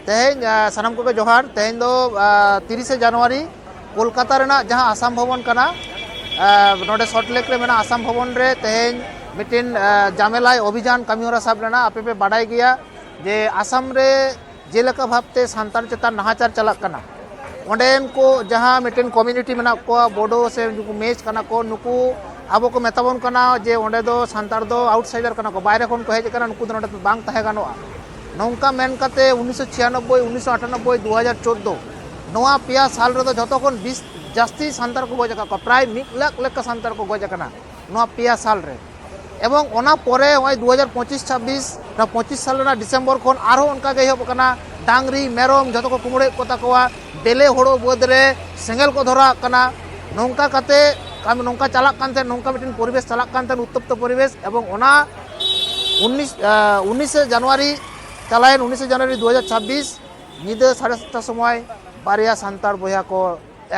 तेहें सानाम को जोहार तेहें दो 30 जनवरी कोलकाता रेना जहां आसाम भवन कना नोडे सल्टलेक रे मेना आसाम भवन रे तेहें मिटिन जामेलाई अभियान कमीहरा साब लेना आपे पे बाडाई गया जे आसाम रे जेलेका भावते सांतार चेतान नाहाचार चलाक कना ओंडेन को जहां मिटिन कम्युनिटी मेना को बोडो से नुकु मेच कना को नुकु आबो को मेताबन कना जे ओंडे दो सांतार दो आउटसाइडर कना को बाहरे खन को हेज कना नुकु नोडे बांग तहे गानोआ नौका मेन काते 1996 1998 2014 नोआ पिया साल रे जतो खन 20 जास्ती सांतार को गज का प्राय 1 लाख लेका सांतार को गज कना नोआ पिया साल रे एवं ओना परे ओय 2025 26 ना 25 साल ना डिसेंबर खन आरो उनका गे हब कना डांगरी मेरम जतो को कुमड़े को ताकवा बेले होड़ो बोद रे सेंगल को धरा कना नौका काते काम नौका चलाक कानते नौका मिटिन परिवेश चलाक कानते उत्तप्त परिवेश एवं ओना 19 जनवरी चलायन 19 जनवरी 2026 निदा 7:30 समय बारिया सांतार बया को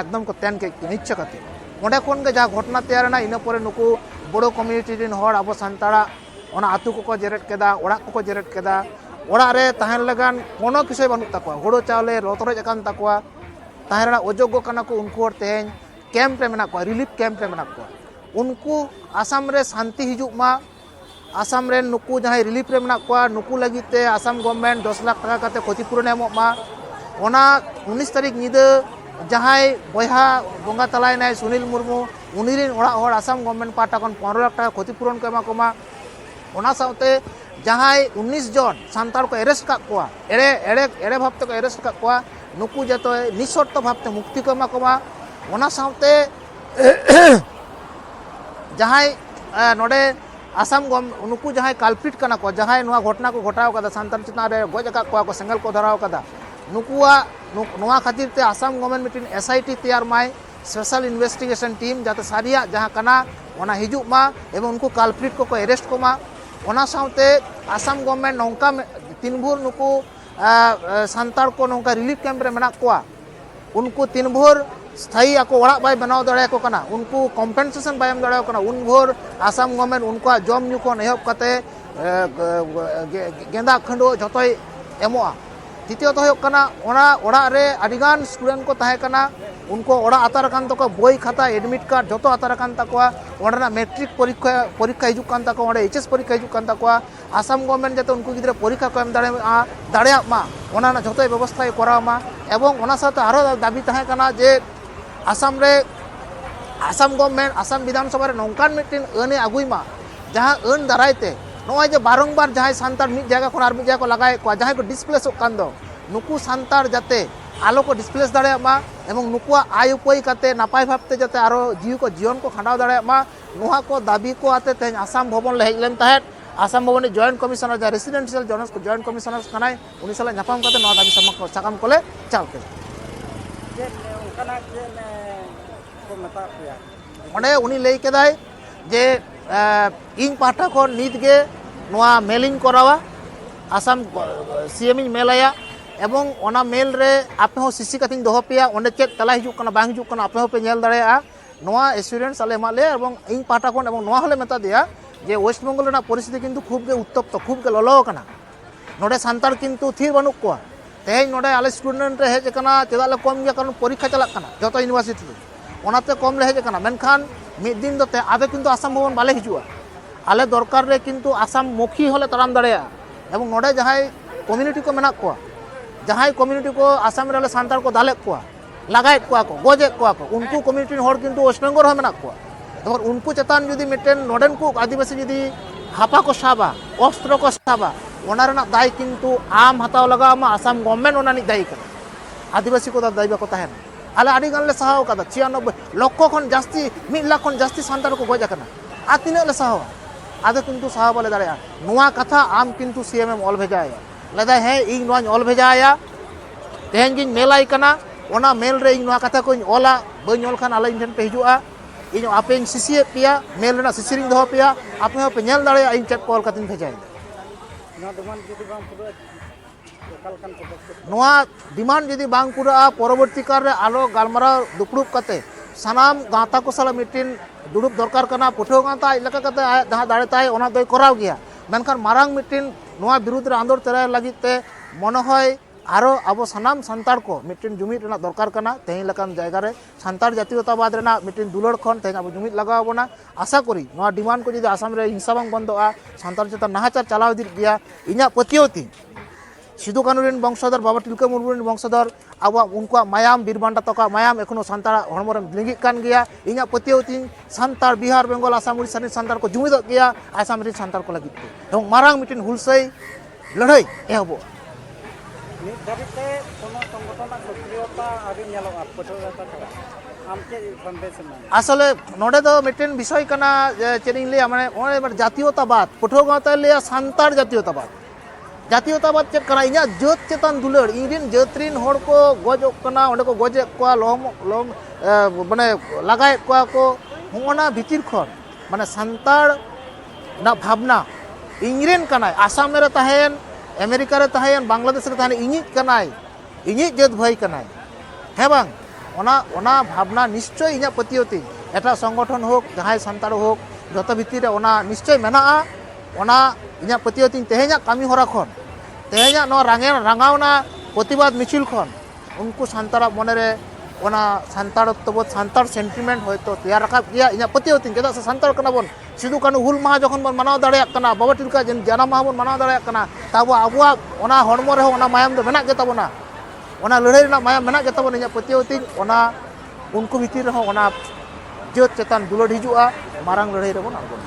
एकदम को तेन के निच्छ कते ओंडे कोन के जा घटना तैयार ना इना परे नुकु बड़ो कम्युनिटी दिन हर अब सांतारा ओना आतु को जेरेट केदा ओड़ा को जेरेट केदा ओड़ा रे तहन लगान कोनो किसे बनु तकवा हुड़ो चावले रोतरे जकान तकवा तहरा अयोग्य कना को उनको और तेहें कैम्प रे मेना को रिलीफ कैम्प रे मेना को उनको आसाम रे शांति हिजुक मा आसाम रे नुकु जहां रिलीफ रे मेना को नुकु लगिते आसाम गवर्नमेंट 10 लाख टाका काते क्षतिपूरण एमो मा ओना 19 तारीख निदा जहां बयहा बंगा तलायनाय सुनील मुर्मू उनिरिन ओड़ा और आसाम गवर्नमेंट पाटा खन 15 लाख टाका क्षतिपूरण को एमा को मा ओना साउते जहां 19 जन सांतार को अरेस्ट का कोआ एड़े भावते को अरेस्ट का कोआ नुकु जतो निशर्त भावते मुक्ति को एमा को मा ओना साउते जहां नोडे आसाम नुकु जहां काल्पिट कना को जहां नुआ घटना को घटाव कदा सांतार चितना रे गज का को सेंगल को धराव कदा नुकुआ नुआ खातिर ते आसाम गवर्नमेंट मिटिन एसआईटी तैयार माय स्पेशल इन्वेस्टिगेशन टीम जाते सारिया जहां कना ओना हिजुक मा एवं उनको काल्पिट को अरेस्ट को मा ओना साउते आसाम गवर्नमेंट नौका तीन भोर नुकु सांतार को नौका रिलीफ कैम्प रे मेना कोआ उनको तीन भोर स्थायी आको ओड़ा बाय बनाव दड़े को कना उनको कम्पेन्सेशन बाय एम दड़े को कना उन भोर आसाम गवर्नमेंट उनको जम न्यू को एहब कते गेंदा खंडो जतोय एमोआ द्वितीय तो कना ओना ओड़ा रे अडिगान स्टूडेंट को ताहे कना उनको ओड़ा आतार कान तको बोई खाता एडमिट कार्ड जतो आतार कान तको ओडना मैट्रिक परीक्षा हिजुक कान तको ओडे एचएस परीक्षा हिजुक कान तको आसाम गवर्नमेंट जाते उनको गिद्रे परीक्षा को एम दाड़े मा ओना ना जतो व्यवस्था कराव मा एवं ओना साथे आरो दाबी ताहे कना जे आसाम रे आसाम गवर्नमेंट आसाम विधानसभा रे नौकान मिटिन अने आगुई मा जहां अन दारायते नोय जे बारंबार जहां सांतार मिट जायगा खन आर मिट जायगा को लगाय को जहां को डिस्प्लेस कान दो नुकु सांतार जाते आलो को डिस्प्लेस दाड़े मा एवं नुकुआ आय उपाय काते नापाय भाबते जाते आरो जीव को जीवन को खांडाव दाड़े मा नोहा को दाबी को आते तेज आसाम भवन ले हेजलेन ताहेत आसाम भवन जॉइंट कमिश्नर जा रेसिडेंशियल जॉनस को जॉइंट कमिश्नर कनाय उनी साला नापाम काते नो दाबी साकाम कोले चाल के ओंडे उनी लई केदाय जे इन पाठा को नीत गे नोआ मेलिंग करावा आसाम सीएम इन मेलाया एवं ओना मेल रे आपे हो सीसी कातिन दोहो पेया ओंडे चेक तला हिजुक कना बांग हिजुक कना आपे हो पे नेल दाड़ेया नोआ एश्योरेंस आले माले एवं इन पाठा कोन एवं नोआ हले मेता दिया जे वेस्ट बेंगल ना परिस्थिति किंतु खूब गे उत्तप्त खूब गे ललो कना नोडे सांतार किंतु थीर बानुक कोआ तेज नोडे आले स्टूडेंट रे हेज कना चेदा कम गया कारण परीक्षा चलाक कना जतो यूनिवर्सिटी ओनाते कम ले हेज कना मेनखान मिद दिन दोते आबे किंतु आसाम भवन बाले हिजुआ आले दरकार रे किंतु आसाम मुखी होले तराम दाड़ेया एवं नोडे जहां कम्युनिटी को मेना को जहां कम्युनिटी को आसाम रे सांतार को दाले को लगाए को गजे को उनको कम्युनिटी हर किंतु वेस्ट बेंगल हो मेना को और उनको चेतान जुदी मिटेन नोडेन को आदिवासी जुदी हापा को साबा अस्त्र को साबा ओना रेना दाय किंतु आम हताव लगा मा आसाम गवर्नमेंट ओना नि दायी कर आदिवासी को दायी को ताहेन आले आडी गान ले सहाव कदा 96 लक्ष खन जास्ती 1 लाख खन जास्ती सांतार को गज कना आ तिना ले सहाव आदे किंतु सहाव बोले दाड़े नुआ कथा आम किंतु सीएम ऑल भेजाया लदा है इन नोआ ऑल भेजाया तेहन गिन मेलाई कना ओना मेल रे इन नोआ कथा को ओला बन ऑल खान आले इन पे हिजुआ इन आपे सीसी पिया मेल रेना सीसीरिंग दो पिया आपे हो पे नेल दाड़े इन चेक कॉल कातिन भेजाया नोआ डिमांड जदि बांग पूरा परवर्ती काल रे आलो गालमारा दुपड़ुब कते सानाम गाता को साला मिटिन दुड़ुब दरकार कना पुठो गाता इलाका कते जहां दाड़े ताय ओना दोय कराव गया मेनखान मारांग मिटिन नोआ विरुद्ध रे आंदोलन तराय लागिते मन होय आरो अब सानाम सान्ताड़ को मिट्टिन जुमिद रेना दरकार कना तेही लकान जायगा रे सान्ताड़ जातीयतावाद रेना मिट्टिन दुलड़ खन तेही अब जुमिद लगाव बोना आशा करी नोआ डिमांड को जुदी आसाम रे हिंसा बांग बंदोआ सान्ताड़ चेतान नाहाचार चलाव इदि गया इᱧᱟ पतियोती सिदु कानू रेन वंशधर बाबा तिलका मुर्मू रेन वंशधर अब उनका मायाम बीरबांडा तक मायाम एखोनो सान्ताड़ हड़मो रे लिंगिक कान गया इᱧा पतियोती सान्ताड़ बिहार बेंगल आसाम उड़ीसा रेन सान्ताड़ को जुमिद गया आसाम रेन सान्ताड़ को लगित एवं मारांग मिट्टिन हुलसई लड़ाई एहबो ᱱᱤᱛ ᱫᱷᱟᱹᱵᱤᱡ ᱛᱮ ᱠᱳᱱᱳ ᱥᱚᱝᱜᱚᱴᱷᱚᱱᱟᱜ ᱥᱚᱠᱨᱤᱭᱚᱛᱟ ᱟᱹᱣᱨᱤ ᱧᱮᱞᱚᱜᱼᱟ ᱯᱟᱹᱴᱷᱩᱣᱟᱹ ᱜᱟᱶᱛᱟ ᱪᱷᱟᱲᱟ ᱟᱢ ᱪᱮᱫ ᱥᱚᱱᱫᱮᱥ ᱮᱢ ᱮᱢᱟ आसले नोडे दो मिट्टिन विषय कना चेद लिया माने ओने जातीयतावाद पठो गाँवता लिया सान्ताड़ जातीयतावाद जातीयतावाद चेक कना इᱧा जात चेतान दुलड़ इनरिन जातरिन होड़ को गजोग कना ओंडे को गजे को लोम लोम माने लगाए को होना भितिर खन माने सान्ताड़ ना भावना इंग्रेन कनाय आसाम रे तहेन अमेरिका रे तहेन बांग्लादेश रे तहेन इñिज कनाय इñिज जात भाई कनाय हे बांग ओना भावना निश्चय इᱧा पतियोती एटा संगठन होक जहां सान्ताड़ होक जत भितर रे ओना निश्चय मेना ओना इᱧा पतियोती तेहेñा कामी होरा खन तेहेñा नो रांगावना प्रतिबाद मिছিল खन उनको सान्ताड़ मने रे ओना सान्ताड़त्वबोध सान्ताड़ सेंटिमेंट होयतो तैयार राखा गया इᱧा पतियोती चेदा से सान्ताड़ कना बोन सिदु कानू हुल माहा जखन बोन मानाव दाड़ेया कना बाबा तिलका जानाम माहा बोन मानाव दाड़ेया कना ताबो आबुआ ओना हड़मो रे ओना मायाम दो मेना गे ताबोना ओना लड़ाई रेना मायाम मेना गे ताबोना इᱧा पतियोती ओना उनको भितर रे ओना जात चेतान दुलड़ हिजुआ मारांग लड़ाई रे बोन आगोन